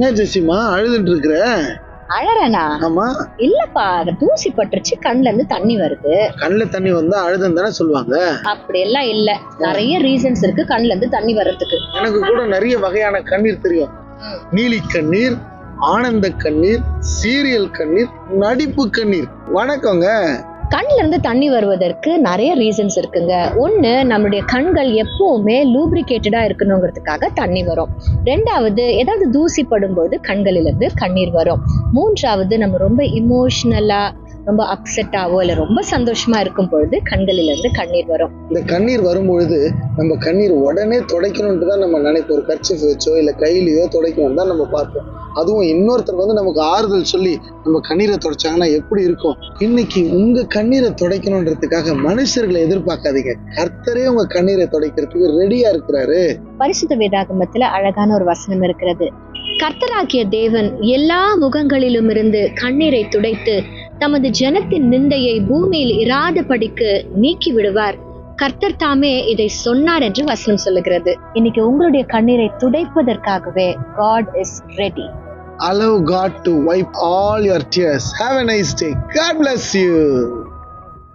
என்ன ஜெசிமா அழுதுட்டு இருக்கிற? அழறனா? ஆமா. இல்லப்பா, தூசி பட்டுருச்சு, கண்ணுல இருந்து தண்ணி வருது. கண்ணுல தண்ணி வந்தா அழுதுன்னு தானே சொல்லுவாங்க. அப்படி எல்லாம் இல்ல, நிறைய ரீசன்ஸ் இருக்கு கண்ணுல இருந்து தண்ணி வர்றதுக்கு. எனக்கு கூட நிறைய வகையான கண்ணீர் தெரியும். நீலி கண்ணீர், ஆனந்த கண்ணீர், சீரியல் கண்ணீர், நடிப்பு கண்ணீர். வணக்கங்க. கண்ணுல இருந்து தண்ணி வருவதற்கு நிறைய ரீசன்ஸ் இருக்குங்க. ஒண்ணு, நம்மளுடைய கண்கள் எப்பவுமே லூப்ரிகேட்டடா இருக்கணுங்கிறதுக்காக தண்ணி வரும். ரெண்டாவது, ஏதாவது தூசி படும்போது கண்களிலிருந்து கண்ணீர் வரும். மூன்றாவது, நம்ம ரொம்ப இமோஷனலா ரொம்ப அப்செட்டாவோ இல்ல ரொம்ப சந்தோஷமா இருக்கும் பொழுது கண்களிலிருந்து கண்ணீர் வரும். இந்த கண்ணீர் வரும்பொழுது நம்ம கண்ணீர் உடனே துடைக்கணும்னு தான் நம்ம நினைப்போம். ஒரு கர்ச்சீஃப் வச்சோ இல்ல கையிலையோ துடைக்கணும் தான் நம்ம பார்ப்போம். அதுவும் இன்னொருத்தர் வந்து நமக்கு ஆறுதல் சொல்லி நம்ம கண்ணீரை துடைச்சாங்கன்னா எப்படி இருக்கும்? இன்னைக்கு உங்க கண்ணீரை துடைக்கணும்ன்றதுக்காக மனுஷர்களை எதிர்பார்க்காதீங்க. கர்த்தரே உங்க கண்ணீரை துடைக்கிறதுக்கு ரெடியா இருக்கிறாரு. பரிசுத்த வேதாகமத்துல அழகான ஒரு வசனம் இருக்கிறது. கர்த்தராகிய தேவன் எல்லா முகங்களிலும் இருந்து கண்ணீரை துடைத்து தமது ஜனத்தின் நிந்தையை பூமியில் இராதபடிக்கு நீக்கி விடுவார். கர்த்தர் தாமே இதை சொன்னார் என்று வசனம் சொல்லுகிறது. இன்னைக்கு உங்களுடைய கண்ணீரை துடைப்பதற்காகவே God is ready. Allow God to wipe all your tears. Have a nice day. God bless you.